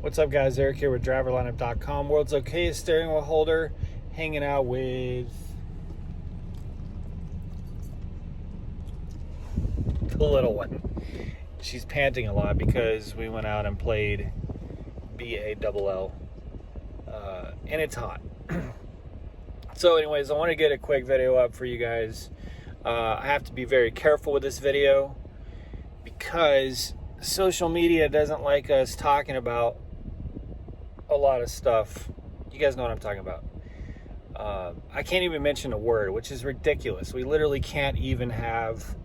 What's up, guys? Eric here with driverlineup.com, world's okayest steering wheel holder, hanging out with the little one. She's panting a lot because we went out and played BALL, and it's hot. So anyways, I want to get a quick video up for you guys. I have to be very careful with this video because social media doesn't like us talking about a lot of stuff. You guys know what I'm talking about. I can't even mention a word, which is ridiculous. We literally can't even have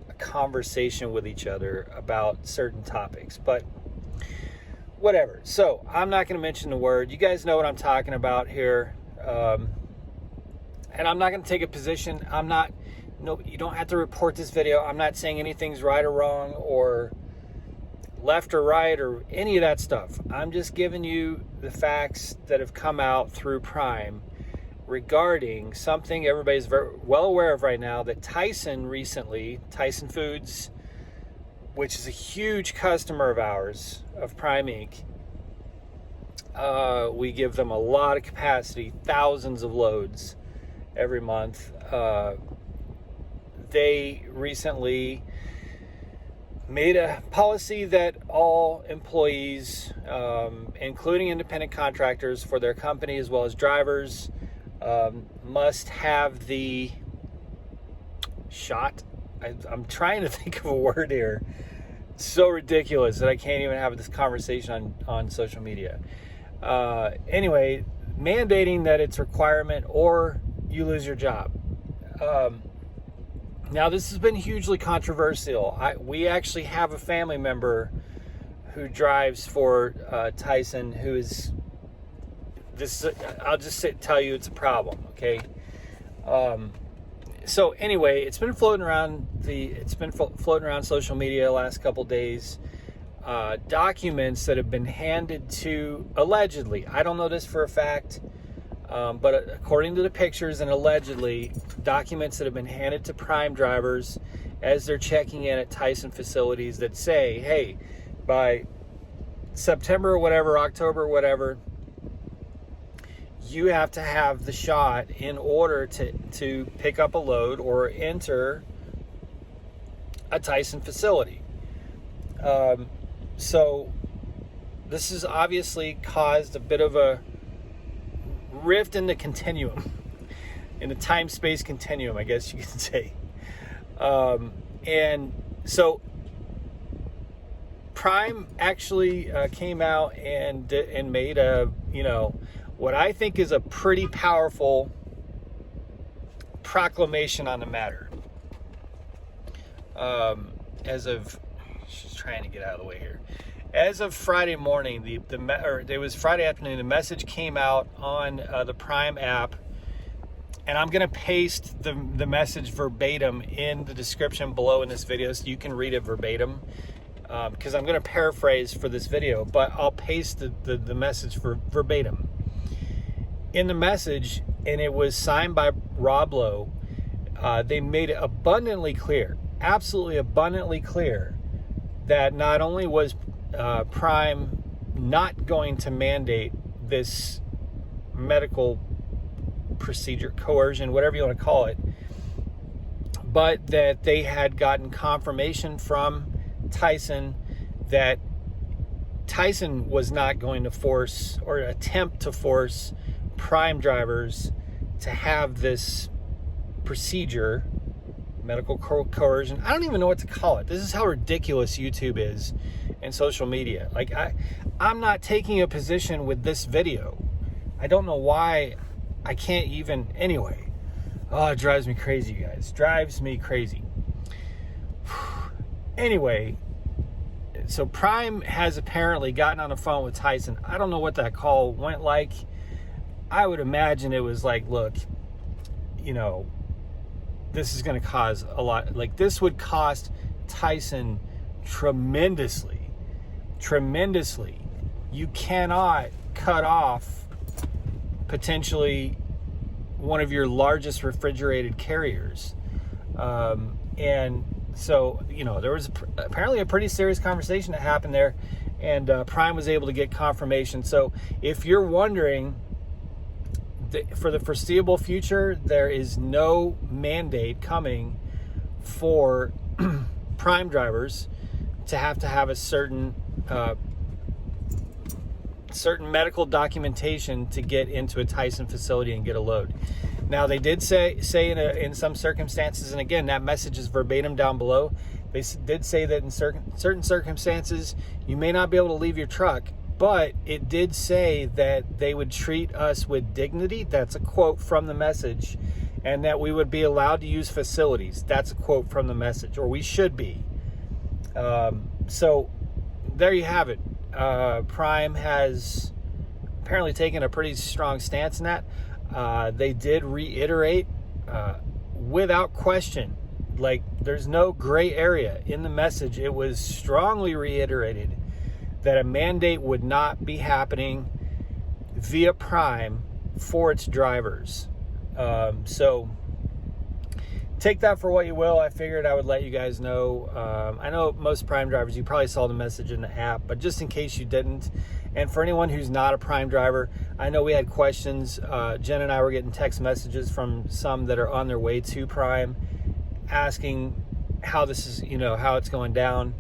a conversation with each other about certain topics, but whatever. So I'm not going to mention the word. You guys know what I'm talking about here. And I'm not going to take a position. You don't have to report this video. I'm not saying anything's right or wrong or left or right or any of that stuff. I'm just giving you the facts that have come out through Prime regarding something everybody's very well aware of right now, that Tyson Foods, which is a huge customer of ours, of Prime Inc. We give them a lot of capacity, thousands of loads every month. They recently made a policy that all employees, including independent contractors for their company as well as drivers, must have the shot. I'm trying to think of a word here. It's so ridiculous that I can't even have this conversation on social media. Anyway, mandating that it's a requirement or you lose your job. Now, this has been hugely controversial. We actually have a family member who drives for Tyson, who is this. I'll just tell you, it's a problem. Okay. So anyway, it's been floating around social media the last couple days. Documents that have been handed to, allegedly, I don't know this for a fact, but according to the pictures and allegedly, documents that have been handed to Prime drivers as they're checking in at Tyson facilities that say, hey, by September or whatever, October or whatever, you have to have the shot in order to pick up a load or enter a Tyson facility. So this has obviously caused a bit of a rift in the continuum, in the time-space continuum, I guess you could say. And so Prime actually came out and made a, what I think is a pretty powerful proclamation on the matter. She's trying to get out of the way here. As of Friday morning, it was Friday afternoon, the message came out on the Prime app, and I'm going to paste the message verbatim in the description below in this video so you can read it verbatim, because I'm going to paraphrase for this video, but I'll paste the message verbatim. In the message, and it was signed by Rob Lowe, they made it abundantly clear, absolutely abundantly clear, that not only was Prime not going to mandate this medical procedure, coercion, whatever you want to call it, but that they had gotten confirmation from Tyson that Tyson was not going to force or attempt to force Prime drivers to have this procedure, medical coercion. I don't even know what to call it. This is how ridiculous YouTube is and social media. Like, I'm not taking a position with this video. I don't know why I can't even, anyway. Oh, it drives me crazy, you guys. Drives me crazy. Anyway, so Prime has apparently gotten on the phone with Tyson. I don't know what that call went like. I would imagine it was like, look, this is going to cause a lot. Like, this would cost Tyson tremendously. You cannot cut off potentially one of your largest refrigerated carriers. And so, there was apparently a pretty serious conversation that happened there. and Prime was able to get confirmation. So if you're wondering, for the foreseeable future, there is no mandate coming for Prime drivers to have a certain medical documentation to get into a Tyson facility and get a load. Now, they did say in some circumstances, and again, that message is verbatim down below, they did say that in certain circumstances, you may not be able to leave your truck, but it did say that they would treat us with dignity. That's a quote from the message. And that we would be allowed to use facilities. That's a quote from the message, or we should be. So there you have it. Prime has apparently taken a pretty strong stance in that. They did reiterate without question, like there's no gray area in the message. It was strongly reiterated that a mandate would not be happening via Prime for its drivers. So take that for what you will. I figured I would let you guys know. I know most Prime drivers, you probably saw the message in the app, but just in case you didn't, and for anyone who's not a Prime driver, I know we had questions. Jen and I were getting text messages from some that are on their way to Prime asking how this is, how it's going down.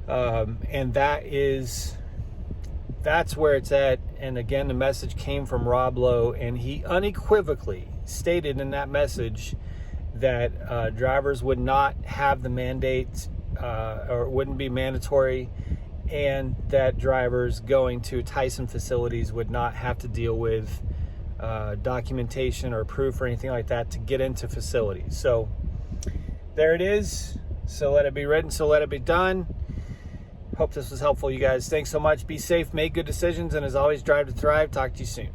And that's where it's at. And again, the message came from Rob Lowe, and he unequivocally stated in that message that drivers would not have the mandate or wouldn't be mandatory, and that drivers going to Tyson facilities would not have to deal with documentation or proof or anything like that to get into facilities. So there it is. So let it be written, so let it be done. Hope this was helpful, you guys. Thanks so much. Be safe, make good decisions, and as always, drive to thrive. Talk to you soon.